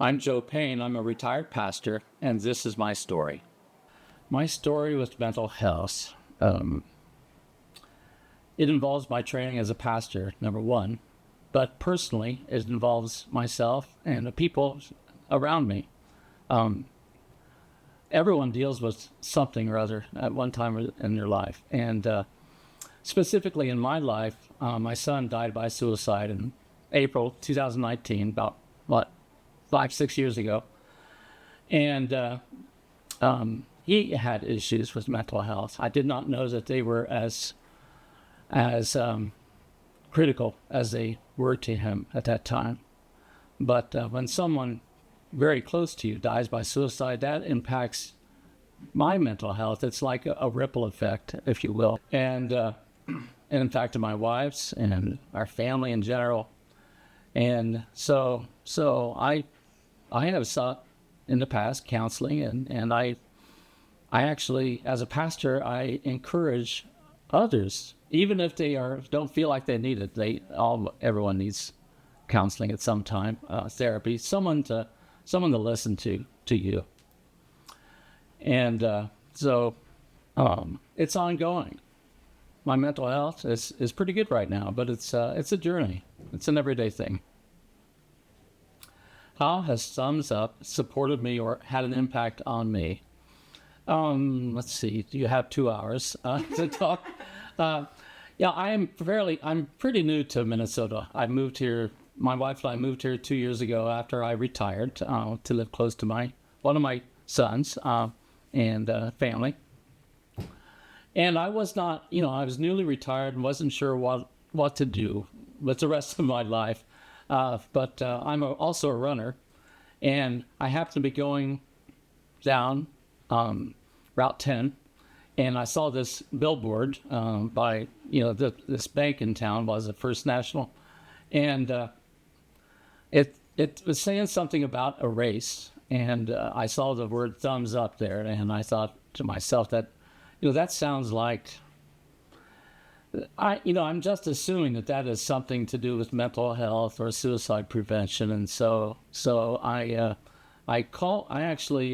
I'm Joe Payne. I'm a retired pastor, and this is my story. My story with mental health. It involves my training as a pastor, number one, but personally, it involves myself and the people around me. Everyone deals with something or other at one time in their life, and specifically in my life, my son died by suicide in April 2019, about 5-6 years ago, and he had issues with mental health. I did not know that they were as critical as they were to him at that time. But when someone very close to you dies by suicide, that impacts my mental health. It's like a ripple effect, if you will, and in fact, to my wife's and our family in general. And so I have sought in the past counseling, and I actually, as a pastor, I encourage others, even if they don't feel like they need it. Everyone needs counseling at some time, therapy, someone to listen to you, and so it's ongoing. My mental health is pretty good right now, but it's a journey. It's an everyday thing. How has Thumbs Up supported me or had an impact on me? Let's see. Do you have 2 hours to talk? Yeah, I'm pretty new to Minnesota. I moved here. My wife and I moved here 2 years ago after I retired to live close to one of my sons and family. And I was not, I was newly retired and wasn't sure what to do with the rest of my life. But I'm also a runner, and I happened to be going down Route 10, and I saw this billboard by, this bank in town was a First National, and it was saying something about a race, and I saw the word thumbs up there, and I thought to myself that, that sounds like, I'm just assuming that is something to do with mental health or suicide prevention, and so I actually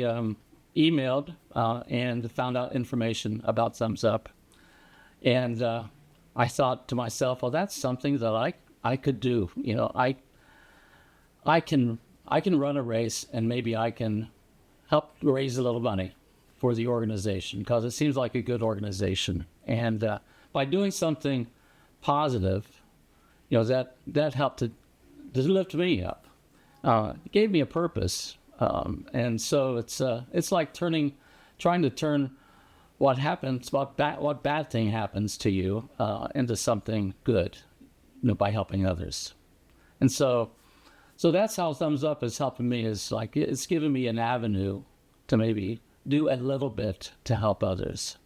emailed and found out information about Thumbs Up, and I thought to myself, well, that's something that I could do. I can run a race, and maybe I can help raise a little money for the organization, because it seems like a good organization, and by doing something positive, that helped to lift me up. It gave me a purpose, and so it's like trying to turn what bad thing happens to you into something good, by helping others. And so that's how Thumbs Up is helping me. Is like it's given me an avenue to maybe do a little bit to help others.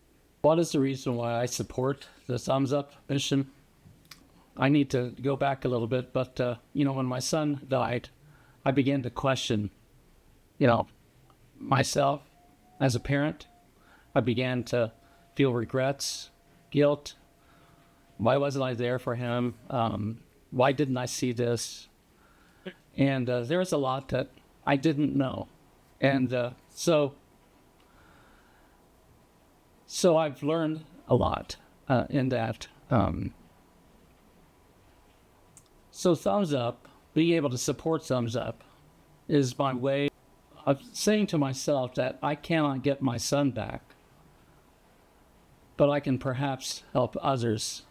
What is the reason why I support the Thumbs Up mission? I need to go back a little bit, but when my son died, I began to question, myself as a parent. I began to feel regrets, guilt. Why wasn't I there for him? Why didn't I see this? And there was a lot that I didn't know, and so I've learned a lot in that. So Thumbs Up, being able to support Thumbs Up, is my way of saying to myself that I cannot get my son back, but I can perhaps help others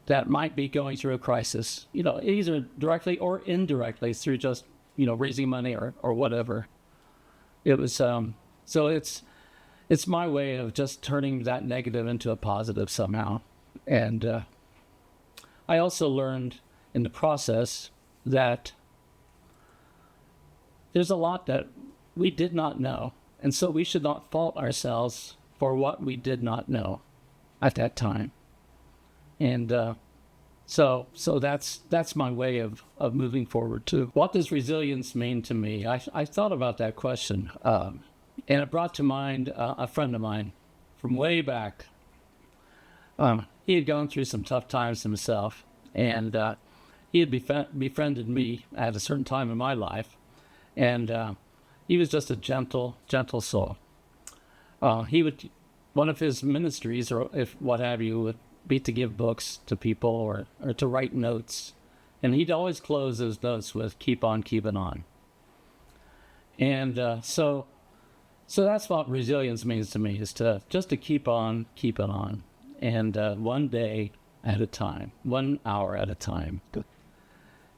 that might be going through a crisis, either directly or indirectly through just, raising money or whatever. It was, so it's my way of just turning that negative into a positive somehow. And I also learned in the process that there's a lot that we did not know. And so we should not fault ourselves for what we did not know at that time. And so that's my way of moving forward too. What does resilience mean to me? I thought about that question. And it brought to mind a friend of mine from way back. He had gone through some tough times himself, and he had befriended me at a certain time in my life. and he was just a gentle soul. One of his ministries, or if what have you, would be to give books to people or to write notes. And he'd always close those notes with "keep on keeping on." And so that's what resilience means to me, is to just to keep on keeping on, and one day at a time, 1 hour at a time.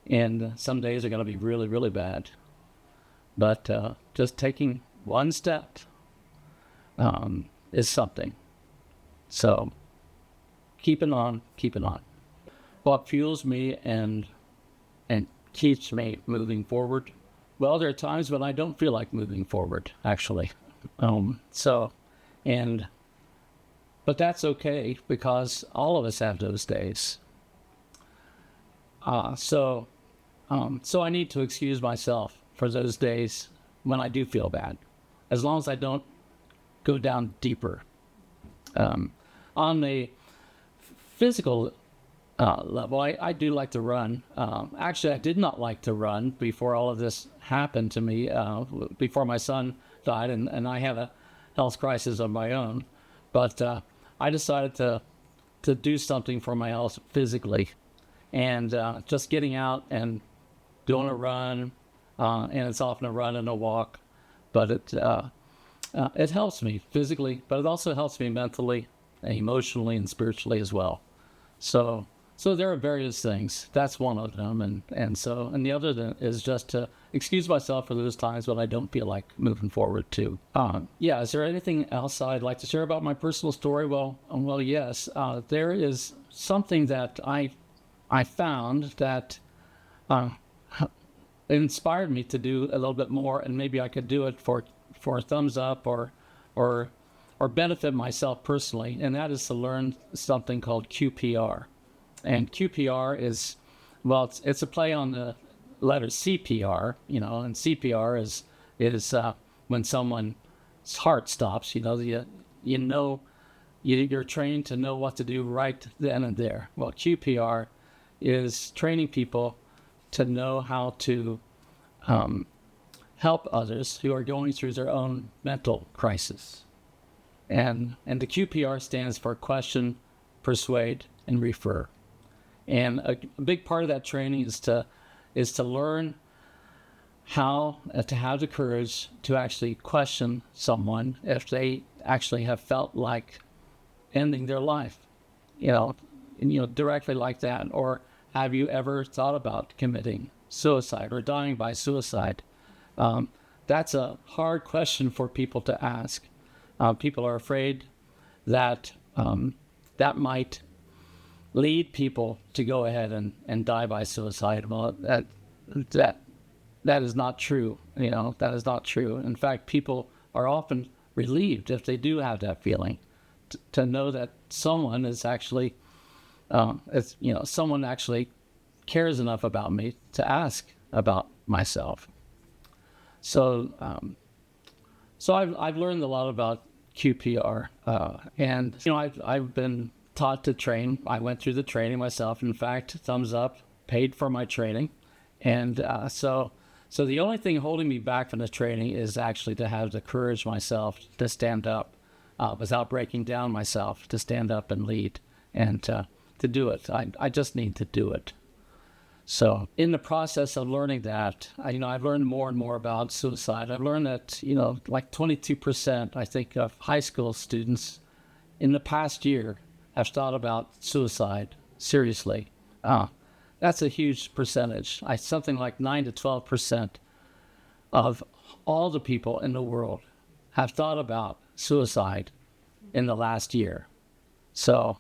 And some days are going to be really, really bad, but just taking one step is something. So keeping on. What fuels me and keeps me moving forward? Well, there are times when I don't feel like moving forward, actually. But that's okay, because all of us have those days. So I need to excuse myself for those days when I do feel bad, as long as I don't go down deeper. On the physical level, I do like to run. Actually, I did not like to run before all of this happened to me, before my son died, and I had a health crisis of my own. But I decided to do something for my health physically, and just getting out and doing a run, and it's often a run and a walk, but it helps me physically, but it also helps me mentally, emotionally, and spiritually as well. So there are various things. That's one of them, and the other is just to excuse myself for those times when I don't feel like moving forward too. Yeah. Is there anything else I'd like to share about my personal story? Well, yes. There is something that I found that inspired me to do a little bit more, and maybe I could do it for a thumbs up or benefit myself personally, and that is to learn something called QPR. And QPR is, well, it's a play on the letter CPR, and CPR is when someone's heart stops. You're trained to know what to do right then and there. Well, QPR is training people to know how to help others who are going through their own mental crisis. And the QPR stands for question, persuade, and refer. And a big part of that training is to learn how to have the courage to actually question someone if they actually have felt like ending their life, directly like that. Or have you ever thought about committing suicide or dying by suicide? That's a hard question for people to ask. People are afraid that that might lead people to go ahead and die by suicide. Well, that is not true. That is not true. In fact, people are often relieved if they do have that feeling, to know that someone is actually, someone actually cares enough about me to ask about myself. So I've learned a lot about QPR, and I've been taught to train. I went through the training myself. In fact, thumbs up, paid for my training, and so the only thing holding me back from the training is actually to have the courage myself to stand up, without breaking down myself, to stand up and lead, and to do it. I just need to do it. So in the process of learning that, I've learned more and more about suicide. I've learned that, like 22%, I think, of high school students in the past year have thought about suicide seriously. That's a huge percentage. Something like 9 to 12% of all the people in the world have thought about suicide in the last year. So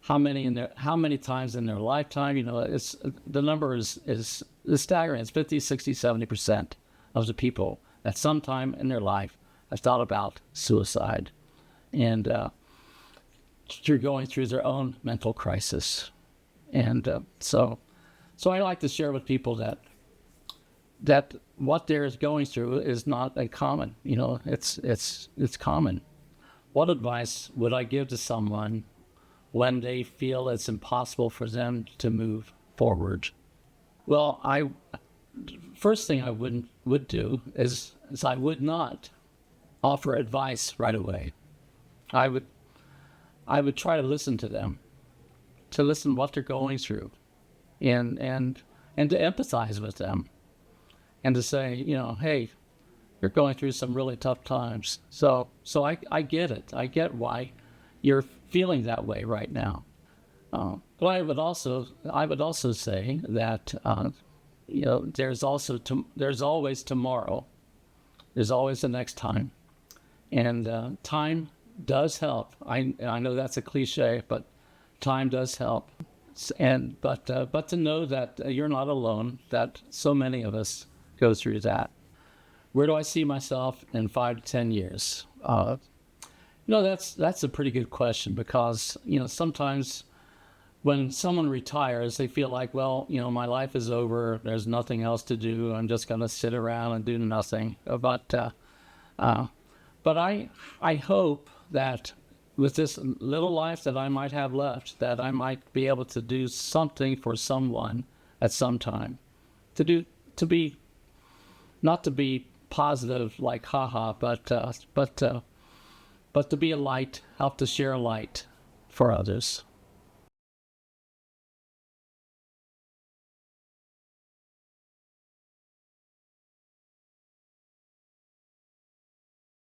how many times in their lifetime? The number is staggering. It's 50, 60, 70% of the people at some time in their life have thought about suicide, and through going through their own mental crisis. And so I like to share with people that what they're going through is not uncommon. It's common. What advice would I give to someone when they feel it's impossible for them to move forward? Well, first thing I would do is I would not offer advice right away. I would try to listen to them, to listen what they're going through, and to empathize with them, and to say, hey, you're going through some really tough times. So I get it. I get why you're feeling that way right now. But I would also say that there's always tomorrow. There's always the next time, and time does help. I know that's a cliche, but time does help. But to know that you're not alone. That so many of us go through that. Where do I see myself in 5 to 10 years? That's a pretty good question, because sometimes when someone retires, they feel like, well, my life is over. There's nothing else to do. I'm just going to sit around and do nothing. But I hope that with this little life that I might have left, that I might be able to do something for someone at some time, not to be positive like haha, but to be a light, help to share a light for others.